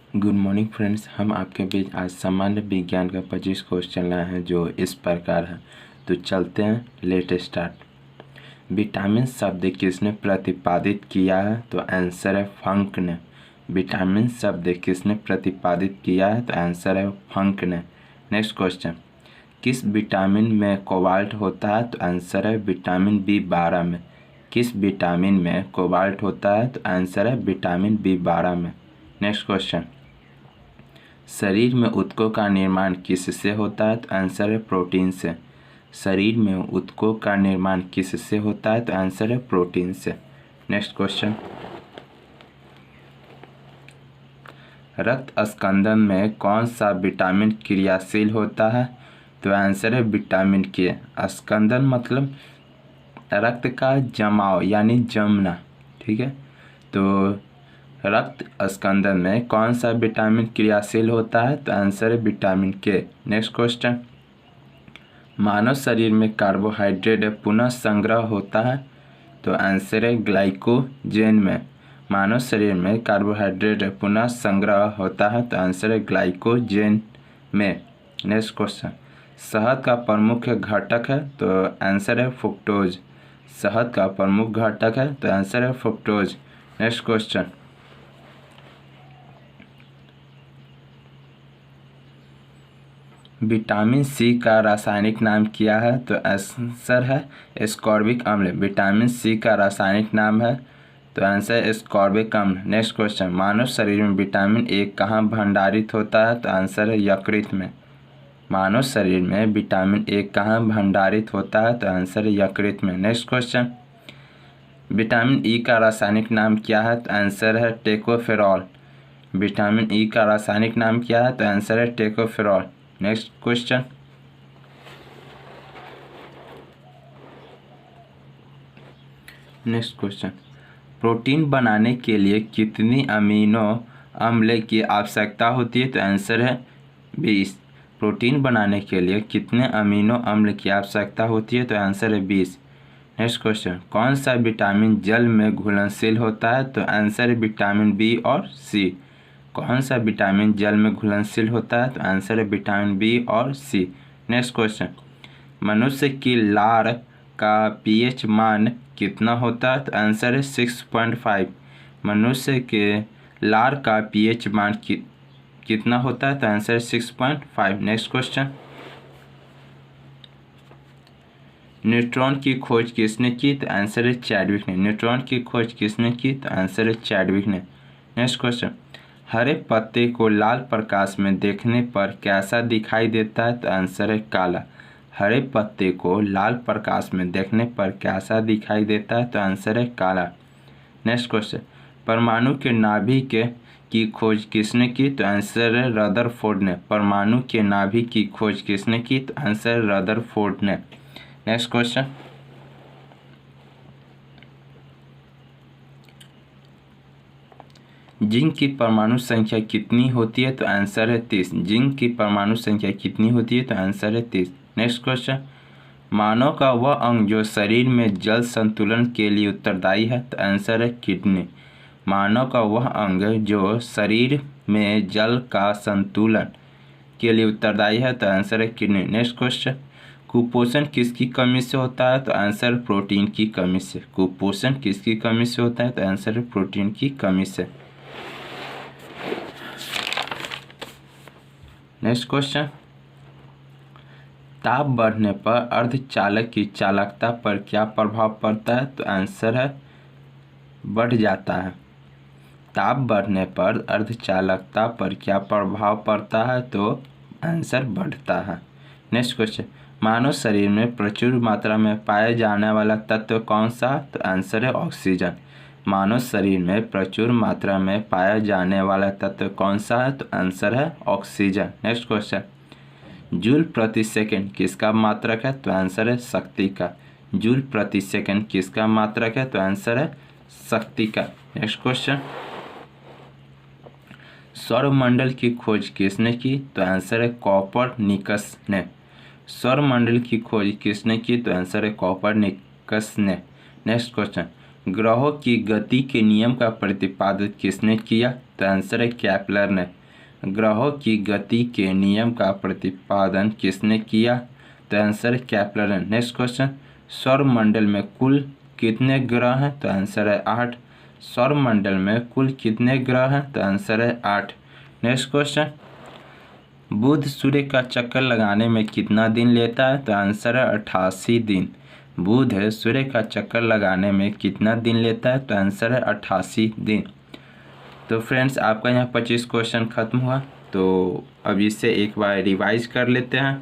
Good morning friends. हम आपके बीच आज सामान्य विज्ञान का 25 क्वेश्चन लाए हैं जो इस प्रकार है। तो चलते हैं, लेट स्टार्ट। विटामिन शब्द किसने प्रतिपादित किया है? तो आंसर है फंक ने। विटामिन शब्द किसने प्रतिपादित किया है? तो आंसर है फंक ने। नेक्स्ट क्वेश्चन, किस विटामिन में कोबाल्ट होता है? तो आंसर है विटामिन B12 में। किस विटामिन में कोबाल्ट होता है? तो आंसर है विटामिन B12 में। नेक्स्ट क्वेश्चन, शरीर में ऊतकों का निर्माण किससे होता है? तो आंसर है प्रोटीन से। शरीर में ऊतकों का निर्माण किससे होता है? तो आंसर है प्रोटीन से। नेक्स्ट क्वेश्चन, रक्त स्कंदन में कौन सा विटामिन क्रियाशील होता है? तो आंसर है विटामिन के। स्कंदन मतलब रक्त का जमाव यानी जमना, ठीक है। तो रक्त स्कंदन में कौन सा विटामिन क्रियाशील होता है? तो आंसर है विटामिन के। नेक्स्ट क्वेश्चन, मानव शरीर में कार्बोहाइड्रेट पुनः संग्रह होता है? तो आंसर है ग्लाइकोजेन में। मानव शरीर में कार्बोहाइड्रेट पुनः संग्रह होता है? तो आंसर है ग्लाइकोजेन में। नेक्स्ट क्वेश्चन, शहद का प्रमुख घटक है? तो आंसर है फ्रुक्टोज। शहद का प्रमुख घटक है? तो आंसर है fructose. Next question, vitamin C का रासायनिक नाम क्या है? तो आंसर है एस्कॉर्बिक अम्ल। विटामिन सी का रासायनिक नाम है तो आंसर एस्कॉर्बिक अम्ल। नेक्स्ट क्वेश्चन, मानव शरीर में विटामिन ए कहाँ भंडारित होता है? तो आंसर है यकृत में। मानव शरीर में विटामिन ए कहाँ भंडारित होता है? तो आंसर है यकृत में। नेक्स्ट क्वेश्चन, विटामिन ई का रासायनिक नाम क्या है? तो आंसर है टेकोफेरॉल। विटामिन ई का रासायनिक नाम क्या है? तो आंसर है टेकोफेरॉल। नेक्स्ट क्वेश्चन, प्रोटीन बनाने के लिए कितनी अमीनो अम्ल की आवश्यकता होती है? तो आंसर है 20। प्रोटीन बनाने के लिए कितने अमीनो अम्ल की आवश्यकता होती है? तो आंसर है 20। नेक्स्ट क्वेश्चन, कौन सा विटामिन जल में घुलनशील होता है? तो आंसर है विटामिन बी और सी। कौन सा विटामिन जल में घुलनशील होता है? तो आंसर है विटामिन बी और सी। नेक्स्ट क्वेश्चन, मनुष्य की लार का पीएच मान कितना होता है? तो आंसर है 6.5। मनुष्य के लार का पीएच मान कितना होता है? तो आंसर है 6.5। नेक्स्ट क्वेश्चन, न्यूट्रॉन की खोज किसने की? तो आंसर है चैडविक ने। न्यूट्रॉन की खोज किसने की? तो आंसर है चैडविक ने। नेक्स्ट क्वेश्चन, हरे पत्ते को लाल प्रकाश में देखने पर कैसा दिखाई देता है? तो आंसर है काला। हरे पत्ते को लाल प्रकाश में देखने पर कैसा दिखाई देता है? तो आंसर है काला। नेक्स्ट क्वेश्चन, परमाणु के नाभि की खोज किसने की? तो आंसर है रदरफोर्ड ने। परमाणु के नाभि की खोज किसने की? तो आंसर है रदरफोर्ड ने। नेक्स्ट क्वेश्चन, जिंक की परमाणु संख्या कितनी होती है? तो आंसर है 30। जिंक की परमाणु संख्या कितनी होती है? तो आंसर है 30। नेक्स्ट क्वेश्चन, मानव का वह अंग जो शरीर में जल संतुलन के लिए उत्तरदायी है? तो आंसर है किडनी। मानव का वह अंग जो शरीर में जल का संतुलन के लिए उत्तरदायी है? तो आंसर है किडनी। नेक्स्ट क्वेश्चन, कुपोषण किसकी कमी से होता है? तो आंसर प्रोटीन की कमी से। कुपोषण किसकी कमी से होता है? तो आंसर है प्रोटीन की कमी से। नेक्स्ट क्वेश्चन, ताप बढ़ने पर अर्धचालक की चालकता पर क्या प्रभाव पड़ता है? तो आंसर है बढ़ जाता है। ताप बढ़ने पर अर्धचालकता पर क्या प्रभाव पड़ता है? तो आंसर बढ़ता है। नेक्स्ट क्वेश्चन, मानव शरीर में प्रचुर मात्रा में पाया जाने वाला तत्व कौन सा? तो आंसर है ऑक्सीजन। मानव शरीर में प्रचुर मात्रा में पाया जाने वाला तत्व कौन सा है? तो आंसर है ऑक्सीजन। नेक्स्ट क्वेश्चन, जूल प्रति सेकंड किसका मात्रक है? तो आंसर है शक्ति का। जूल प्रति सेकंड किसका मात्रक है? तो आंसर है शक्ति का। नेक्स्ट क्वेश्चन, सौरमंडल की खोज किसने की? तो आंसर है कोपरनिकस ने। सौरमंडल की खोज किसने की? तो आंसर है कोपरनिकस ने। नेक्स्ट क्वेश्चन, ग्रहों की गति के नियम का प्रतिपादन किसने किया? तो आंसर है केपलर ने। ग्रहों की गति के नियम का प्रतिपादन किसने किया? तो आंसर है केपलर ने। नेक्स्ट क्वेश्चन, सौरमंडल में कुल कितने ग्रह हैं? तो आंसर है 8। सौरमंडल में कुल कितने ग्रह हैं? तो आंसर है 8। नेक्स्ट क्वेश्चन, बुध सूर्य का चक्कर लगाने में कितना दिन लेता है? तो आंसर है 88 दिन। बुध सूर्य का चक्कर लगाने में कितना दिन लेता है? तो आंसर है 88 दिन। तो फ्रेंड्स आपका यहाँ 25 क्वेश्चन खत्म हुआ। तो अब इसे एक बार रिवाइज कर लेते हैं।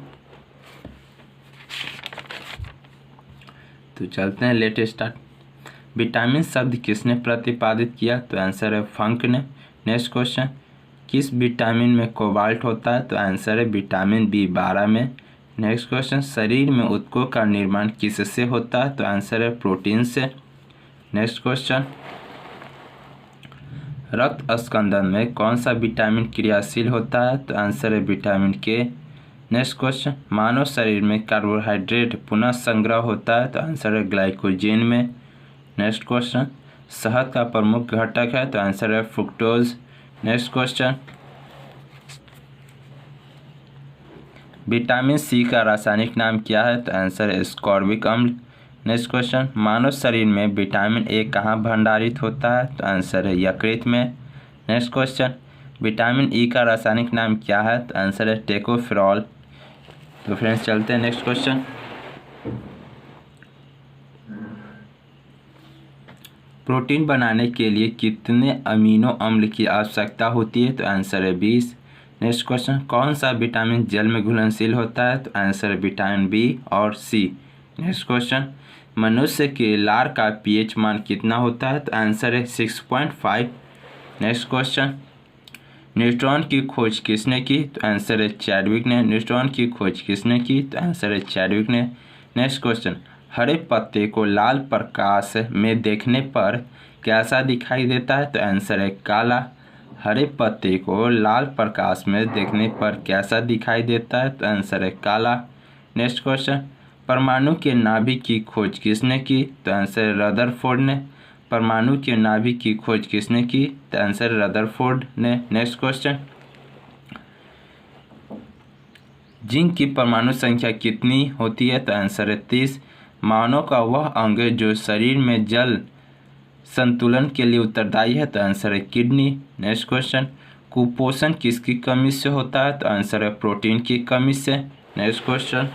तो चलते हैं, लेट स्टार्ट। विटामिन शब्द किसने प्रतिपादित किया? तो आंसर है फंक ने। नेक्स्ट क्वेश्चन, किस विटामिन में कोबाल्ट होता है? तो आंसर है विटामिन B12 में। नेक्स्ट क्वेश्चन, शरीर में ऊतकों का निर्माण किससे होता है? तो आंसर है प्रोटीन से। नेक्स्ट क्वेश्चन, रक्त स्कंदन में कौन सा विटामिन क्रियाशील होता है? तो आंसर है विटामिन K। नेक्स्ट क्वेश्चन, मानव शरीर में कार्बोहाइड्रेट पुनः संग्रह होता है? तो आंसर है ग्लाइकोजन में। नेक्स्ट क्वेश्चन, शहद का प्रमुख घटक है? तो आंसर है fructose. Next question, vitamin C का रासायनिक नाम क्या है? तो आंसर है स्कॉर्बिक अम्ल। नेक्स्ट क्वेश्चन, मानव शरीर में विटामिन A कहाँ भंडारित होता है? तो आंसर है यकृत में। नेक्स्ट क्वेश्चन, विटामिन E का रासायनिक नाम क्या है? तो आंसर है टेकोफेरॉल। तो फ्रेंड्स चलते हैं नेक्स्ट क्वेश्चन। प्रोटीन बनाने के लिए कितने अमीनो अम्ल की आवश्यकता होती है? तो आंसर है 20। नेक्स्ट क्वेश्चन, कौन सा विटामिन जल में घुलनशील होता है? तो आंसर है विटामिन B और C। नेक्स्ट क्वेश्चन, मनुष्य के लार का pH मान कितना होता है? तो आंसर है 6.5। नेक्स्ट क्वेश्चन, न्यूट्रॉन की खोज किसने की? तो आंसर है चैडविक ने। न्यूट्रॉन की खोज किसने की? तो आंसर है चैडविक ने। नेक्स्ट क्वेश्चन, हरे पत्ते को लाल प्रकाश में देखने पर कैसा दिखाई देता है? तो आंसर है काला। हरे पत्ते को लाल प्रकाश में देखने पर कैसा दिखाई देता है? तो आंसर है काला। नेक्स्ट क्वेश्चन, परमाणु के नाभिक की खोज किसने की? तो आंसर है रदरफोर्ड ने। परमाणु के नाभिक की खोज किसने की? तो आंसर है रदरफोर्ड ने। नेक्स्ट क्वेश्चन, जिंक की परमाणु संख्या कितनी होती है? तो आंसर है 30। मानव का वह अंग जो शरीर में जल संतुलन के लिए उत्तरदायी है? तो आंसर है किडनी। नेक्स्ट क्वेश्चन, कुपोषण किसकी कमी से होता है? तो आंसर है प्रोटीन की कमी से। नेक्स्ट क्वेश्चन,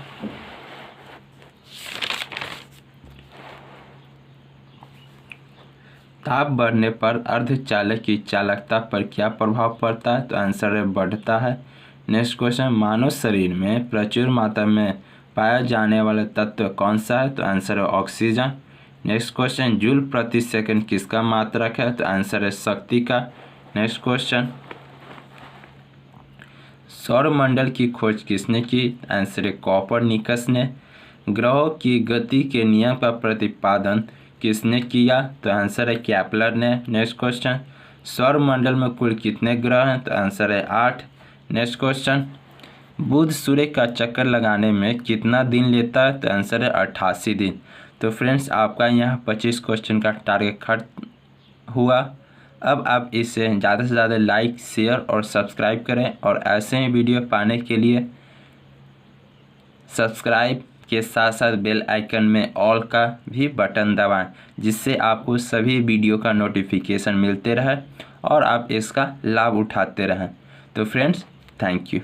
ताप बढ़ने पर अर्धचालक की चालकता पर क्या प्रभाव पड़ता है? तो आंसर है बढ़ता है। नेक्स्ट क्वेश्चन, मानव शरीर में प्रचुर मात्रा में पाया जाने वाला तत्व कौन सा है? तो आंसर है ऑक्सीजन। नेक्स्ट क्वेश्चन, जूल प्रति सेकंड किसका मात्रक है? तो आंसर है शक्ति का। नेक्स्ट क्वेश्चन, सौरमंडल की खोज किसने की? आंसर है कोपरनिकस ने। ग्रहों की गति के नियम का प्रतिपादन किसने किया? तो आंसर है केपलर ने। नेक्स्ट क्वेश्चन, सौरमंडल में कुल कितने ग्रह हैं? तो आंसर है 8। नेक्स्ट क्वेश्चन, बुध सूर्य का चक्कर लगाने में कितना दिन लेता है? तो आंसर है 88 दिन। तो फ्रेंड्स आपका यहाँ 25 क्वेश्चन का टारगेट खत्म हुआ। अब आप इसे ज़्यादा से ज़्यादा लाइक, शेयर और सब्सक्राइब करें और ऐसे ही वीडियो पाने के लिए सब्सक्राइब के साथ साथ बेल आइकन में ऑल का भी बटन दबाएं, जिससे आपको सभी वीडियो का नोटिफिकेशन मिलते रहे और आप इसका लाभ उठाते रहें। तो फ्रेंड्स थैंक यू।